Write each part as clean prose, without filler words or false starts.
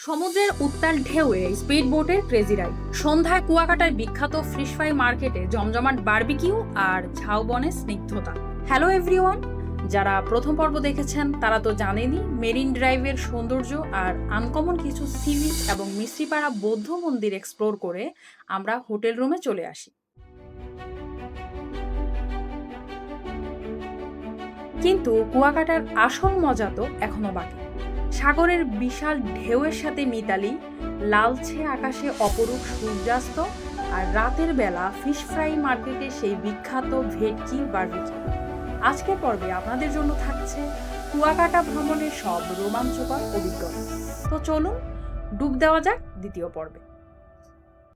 সমুদ্রের উত্তাল ঢেউয়ে স্পিড বোটের ক্রেজি রাইড, সন্ধ্যায় কুয়াকাটার বিখ্যাত ফিশ ফ্রাই মার্কেটে জমজমাট বারবিকিউ আর ঝাউবনের স্নিগ্ধতা। হ্যালো এভরিওয়ান, যারা প্রথম পর্ব দেখেছেন তারা তো জানেনই মেরিন ড্রাইভের সৌন্দর্য আর আনকমন কিছু সি বিচ এবং মিস্ত্রিপাড়া বৌদ্ধ মন্দির এক্সপ্লোর করে আমরা হোটেল রুমে চলে আসি। কিন্তু কুয়াকাটার আসল মজা তো এখনো বাকি। সাগরের বিশাল ঢেউয়ের সাথে মিতালি, লালচে আকাশে অপরূপ সূর্যাস্ত, আর রাতের বেলা ফিশ ফ্রাই মার্কেটে সেই বিখ্যাত ভেটকি বারবিকিউ। আজকের পর্বে আপনাদের জন্য থাকছে কুয়াকাটা ভ্রমণের সব রোমাঞ্চকর অভিজ্ঞতা। তো চলুন ডুব দেওয়া যাক দ্বিতীয় পর্বে।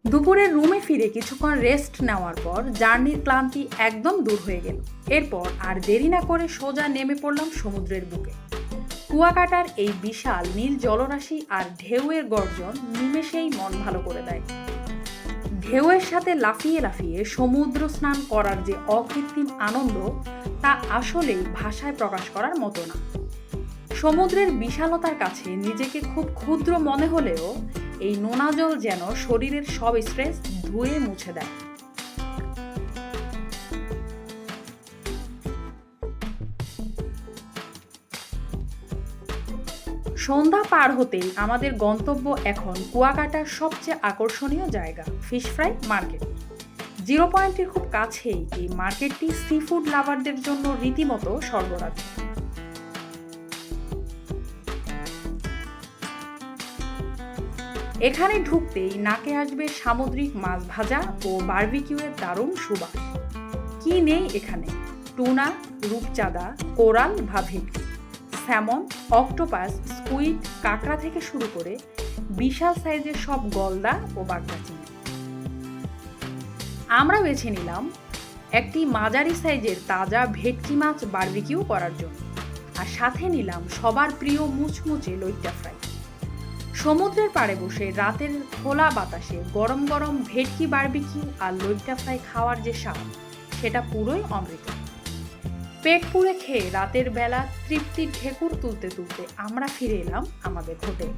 দুপুরের রুমে ফিরে কিছুক্ষণ রেস্ট নেওয়ার পর জার্নির ক্লান্তি একদম দূর হয়ে গেল। এরপর আর দেরি না করে সোজা নেমে পড়লাম সমুদ্রের বুকে। কুয়াকাটার এই বিশাল নীল জলরাশি আর ঢেউয়ের গর্জন নিমেষেই মন ভালো করে দেয়। ঢেউয়ের সাথে লাফিয়ে লাফিয়ে সমুদ্র স্নান করার যে অকৃত্রিম আনন্দ, তা আসলেই ভাষায় প্রকাশ করার মতো না। সমুদ্রের বিশালতার কাছে নিজেকে খুব ক্ষুদ্র মনে হলেও এই নোনা জল যেন শরীরের সব স্ট্রেস ধুয়ে মুছে দেয়। সন্ধ্যা পার হতেই আমাদের গন্তব্য এখন কুয়াকাটার সবচেয়ে আকর্ষণীয় জায়গা ফিশ ফ্রাই মার্কেট। জিরো পয়েন্টের খুব কাছেই এই মার্কেটটি সি ফুড লাভারদের জন্য রীতিমতো স্বর্গরাজ্য। এখানে ঢুকতেই নাকে আসবে সামুদ্রিক মাছ ভাজা ও বারবিকিউয়ের দারুণ সুবাস। কি নেই এখানে! টুনা, রূপচাঁদা, কোরাল বা ভেটকি, স্যামন, অক্টোপাস, স্কুইড, কাঁকড়া থেকে শুরু করে বিশাল সাইজের সব গলদা ও বাগদা চিংড়ি। আমরা বেছে নিলাম একটি মাঝারি সাইজের তাজা ভেটকি মাছ বারবিকিউ করার জন্য, আর সাথে নিলাম সবার প্রিয় মুচমুচে লইট্টা ফ্রাই। সমুদ্রের পাড়ে বসে রাতের খোলা বাতাসে গরম গরম ভেটকি বারবিকিউ আর লইট্টা ফ্রাই খাওয়ার যে স্বাদ, সেটা পুরোই অমৃত। পেট পুড়ে খেয়ে রাতের বেলা তৃপ্তির ঢেকুর তুলতে তুলতে আমরা ফিরে এলাম আমাদের হোটেল।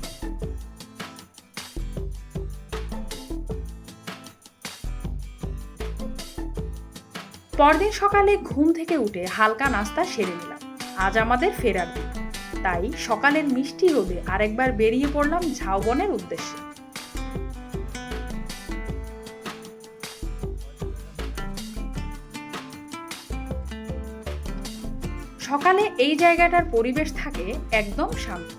পরদিন সকালে ঘুম থেকে উঠে হালকা নাস্তা সেরে নিলাম। আজ আমাদের ফেরার দিন, তাই সকালের মিষ্টি রোদে আরেকবার বেরিয়ে পড়লাম ঝাউবনের উদ্দেশ্যে। সকালে এই জায়গাটার পরিবেশ থাকে একদম শান্ত।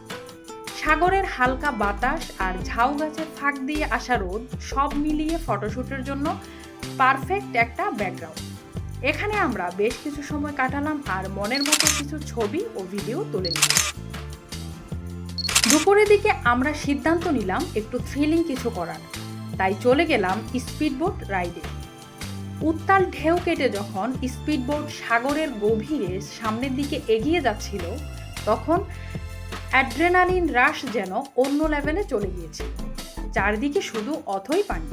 সাগরের হালকা বাতাস আর ঝাউ গাছের ফাঁক দিয়ে আসা রোদ সব মিলিয়ে ফটোশুটের জন্য পারফেক্ট একটা ব্যাকগ্রাউন্ড। এখানে আমরা বেশ কিছু সময় কাটালাম আর মনের মতো কিছু ছবি ও ভিডিও তুলে নিলাম। দুপুরের দিকে আমরা সিদ্ধান্ত নিলাম একটু থ্রিলিং কিছু করার, তাই চলে গেলাম স্পিডবোট রাইডে। উত্তাল ঢেউ কেটে যখন স্পিডবোট সাগরের গভীরে সামনের দিকে এগিয়ে যাচ্ছিল, তখন অ্যাড্রেনালিন রাশ যেন অন্য লেভেলে চলে গিয়েছিল। চারদিকে শুধু অথই পানি,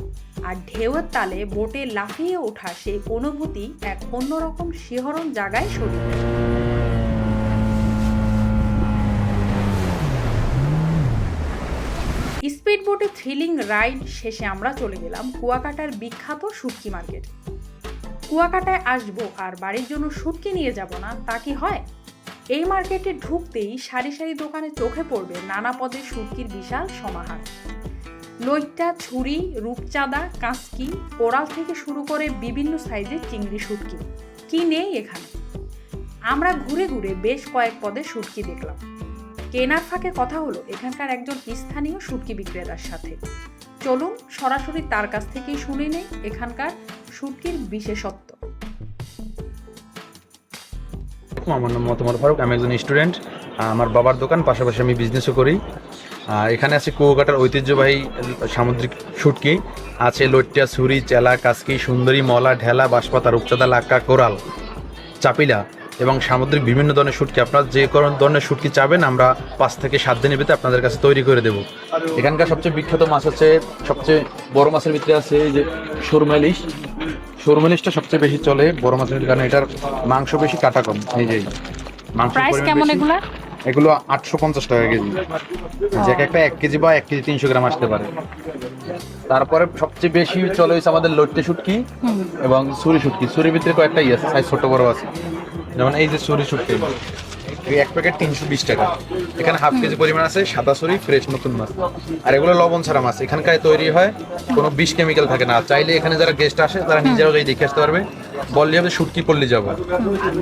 আর ঢেউয়ের তালে বোটে লাফিয়ে ওঠা সেই অনুভূতি এক অন্যরকম শিহরণ জাগায় শরীরে। স্পিডবোটে থ্রিলিং রাইড শেষে আমরা চলে গেলাম কুয়াকাটার বিখ্যাত শুটকি মার্কেট। কুয়াকাটায় আসবো আর বাড়ির জন্য শুটকি নিয়ে যাব না, তা কি হয়? এই মার্কেটে ঢুকতেই সারি সারি দোকানে চোখে পড়বে নানা পদের শুটকির বিশাল সমাহার। লইট্টা, ছুরি, রূপচাঁদা, কাঁচকি, কোরাল থেকে শুরু করে বিভিন্ন সাইজের চিংড়ি শুটকি। কি নেই এখানে! আমরা ঘুরে ঘুরে বেশ কয়েক পদের শুটকি দেখলাম। কেনার ফাঁকে কথা হলো এখানকার একজন স্থানীয় শুটকি বিক্রেতার সাথে। চলুন সরাসরি তার কাছ থেকেই শুনে নেই এখানকার শুটকির বিশেষত্ব। আমার নাম মোহাম্মদ ফারুক, আমি একজন স্টুডেন্ট। আমার বাবার দোকান, পাশাপাশি আমি বিজনেসও করি। এখানে আছে কুয়াকাটার ঐতিহ্যবাহী সামুদ্রিক শুটকি, আছে লইট্টা, ছুরি, চেলা, কাসকি, সুন্দরী, মলা, ঢেলা, বাঁশপাতা, রূপচাঁদা, লাক্কা, কোরাল, চাপিলা এবং সামুদ্রিক বিভিন্ন ধরনের শুটকি। আপনারা যে কোনো ধরনের শুটকি চাবেন আমরা 5 থেকে 7 দিনের ভিতরে আপনাদের কাছে তৈরি করে দেবো। এখানকার সবচেয়ে বিখ্যাত মাছ হচ্ছে, সবচেয়ে বড় মাছের ভিতরে আছে এই যে সুরমা ইলিশ। সুরমা ইলিশটা সবচেয়ে বেশি চলে বড় মাছের, কারণ এটার মাংস বেশি, কাটা কম। এই যে মাংস প্রাইস কেমন এগুলা? এগুলো 850 টাকা কেজি, যে একটা 1 কেজি বা 1 কেজি 300 গ্রাম আসতে পারে। তারপরে সবচেয়ে বেশি চলে হয়েছে আমাদের লইট্টে শুটকি এবং ছুরি শুটকি। ছুরির ভিতরে কয়েকটা আছে, সাইজ ছোট বড় আছে। যেমন এই যে ছুরি শুটকি, এই এক প্যাকেট 320 টাকা। এখানে হাফ কেজি পরিমাণ আছে সাদা ছুরি, ফ্রেশ নতুন মাছ। আর এগুলো লবণ ছাড়া মাছ, এখানকার তৈরি হয়, কোনো বিষ কেমিক্যাল থাকে না। চাইলে এখানে যারা গেস্ট আসে তারা নিজেরাও যাই দেখে আসতে পারবে। বললে হবে শুটকি পল্লী যাবো,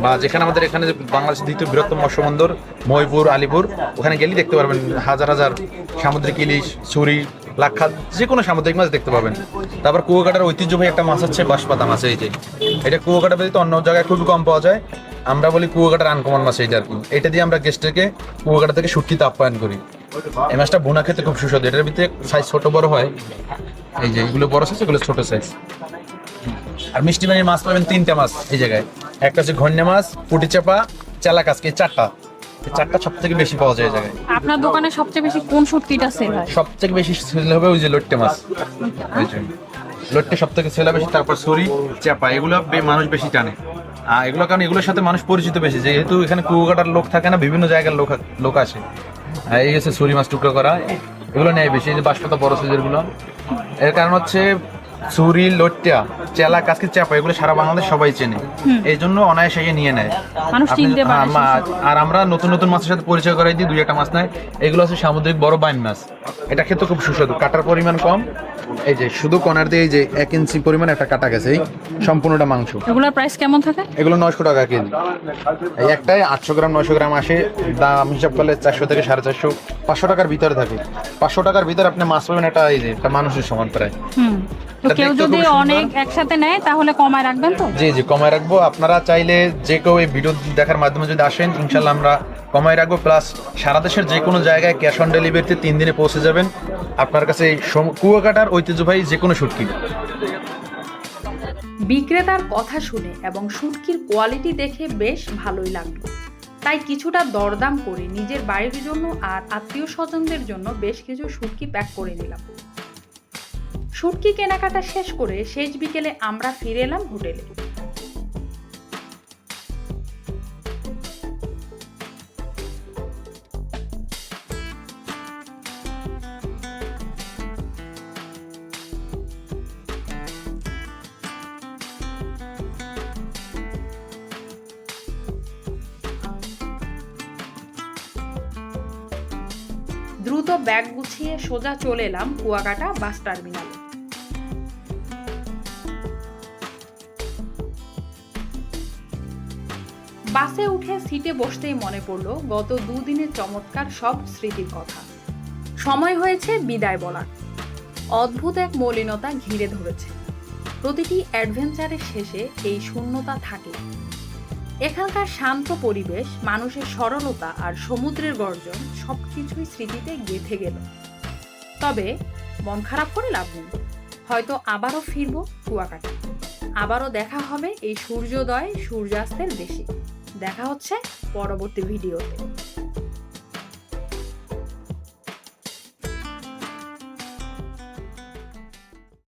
বা যেখানে আমাদের এখানে যে বাংলাদেশের দ্বিতীয় বৃহত্তম মৎস্য বন্দর মহিপুর, আলিপুর, ওখানে গেলেই দেখতে পারবেন হাজার হাজার সামুদ্রিক ইলিশ, ছুরি, লাক্ষা, যে কোনো সামুদ্রিক মাছ দেখতে পাবেন। তারপর কুয়াকাটার ঐতিহ্যবাহী একটা মাছ হচ্ছে বাঁশপাতা মাছ। এই যে এটা কুয়াকাটা ব্যতীত অন্য জায়গায় খুবই কম পাওয়া যায়। আমরা বলি কুয়াকাটার আনকমন মাছ এইটা আর কি। এটা দিয়ে আমরা গেস্টকে কুয়াকাটা থেকে শুটকিতে আপ্যায়ন করি। এই মাছটা ভুনা খেতে খুব সুস্বাদু। এটার ভিতরে সাইজ ছোট বড় হয়, এই যে এগুলো বড় সাইজ, এগুলো ছোট সাইজ। আর মিষ্টি পানির মাছ পাবেন 3টা মাছ এই জায়গায়। একটা হচ্ছে ঘন্যা মাছ, পুঁটি চাপা, চেলা কাঁচকি, এই চারটা সব থেকে বেশি পাওয়া যায় এই জায়গায়। আপনার দোকানে সবচেয়ে বেশি কোন শুটকিটা সেল হয়? সবথেকে বেশি সেল হবে ওই যে লইট্টে মাছ। ওই যে লইট্টে সব থেকে সেল বেশি, তারপর ছুরি, চাপা, এগুলো মানুষ বেশি টানে। আর এগুলো কারণ এগুলোর সাথে মানুষ পরিচিত বেশি, যেহেতু এখানে কুয়াকাটার লোক থাকে না, বিভিন্ন জায়গার লোক আসে। এই হচ্ছে ছুরি মাছ টুকরো করা, এগুলো নেয় বেশি। এই যে বাঁশপাতা বড় সাইজের গুলো, এর কারণ হচ্ছে ছুরি, লইট্টা, চেলা কাঁচকি, চাপা, এগুলো সারা বাংলাদেশ সবাই চেনে, এই জন্য অনায়াসে নিয়ে নেয় মানুষ চিনতে পারে। আর আমরা নতুন নতুন মাছের সাথে পরিচয় করাই দিই, 2-1টা মাছ নেয়। এগুলো হচ্ছে সামুদ্রিক বড় বাইন মাছ। এটা খেতে খুব সুস্বাদু, কাটার পরিমাণ কম। এই যে শুধু কনার দিয়ে এই যে 1 ইঞ্চি পরিমাণ একটা কাটা গেছে, এই সম্পূর্ণটা মাংস। এগুলোর প্রাইস কেমন থাকে? এগুলো 900 টাকা কেজি। এই একটাই 800 গ্রাম 900 গ্রাম আসে। দাম হিসাব করলে 400 থেকে 450, 500 টাকার ভিতরে থাকে। 500 টাকার ভিতরে আপনি মাছ পাবেন এটা, এই যে একটা মানুষের সমান প্রায়। তো কেউ যদি অনেক একসাথে নেয় তাহলে কমায় রাখবেন তো? জি জি, কমায় রাখবো। আপনারা চাইলে যে কেউ এই ভিডিও দেখার মাধ্যমে যদি আসেন, ইনশাল্লাহ আমরা কমায় রাখবো। প্লাস সারা দেশের যে কোনো জায়গায় ক্যাশ অন ডেলিভারিতে 3 দিনে পৌঁছে যাবেন আপনার কাছে এই কুয়াকাটার ঐতিহ্যবাহী যে কোনো শুটকি। বিক্রেতার কথা শুনে এবং শুটকির কোয়ালিটি দেখে বেশ ভালোই লাগলো, তাই কিছুটা দরদাম করে নিজের বাড়ির জন্য আর আত্মীয় স্বজনদের জন্য বেশ কিছু শুটকি প্যাক করে নিলাম। শুটকি কেনাকাটা শেষ করে শেষ বিকেলে আমরা ফিরে এলাম হোটেলে। দ্রুত ব্যাগ গুছিয়ে সোজা চলে এলাম কুয়াকাটা বাস টার্মিনালে। বাসে উঠে সিটে বসতেই মনে পড়ল গত 2 দিনের চমৎকার সব স্মৃতির কথা। সময় হয়েছে বিদায় বলার। অদ্ভুত এক মলিনতা ঘিরে ধরেছে। প্রতিটি অ্যাডভেঞ্চারের শেষে এই শূন্যতা থাকে। এখানকার শান্ত পরিবেশ, মানুষের সরলতা আর সমুদ্রের গর্জন সবকিছুই স্মৃতিতে গেঁথে গেল। তবে মন খারাপ করে লাভ নেই, হয়তো আবারও ফিরবো কুয়াকাটা। আবারও দেখা হবে এই সূর্যোদয় সূর্যাস্তের দেশে। দেখা হচ্ছে পরবর্তী ভিডিওতে।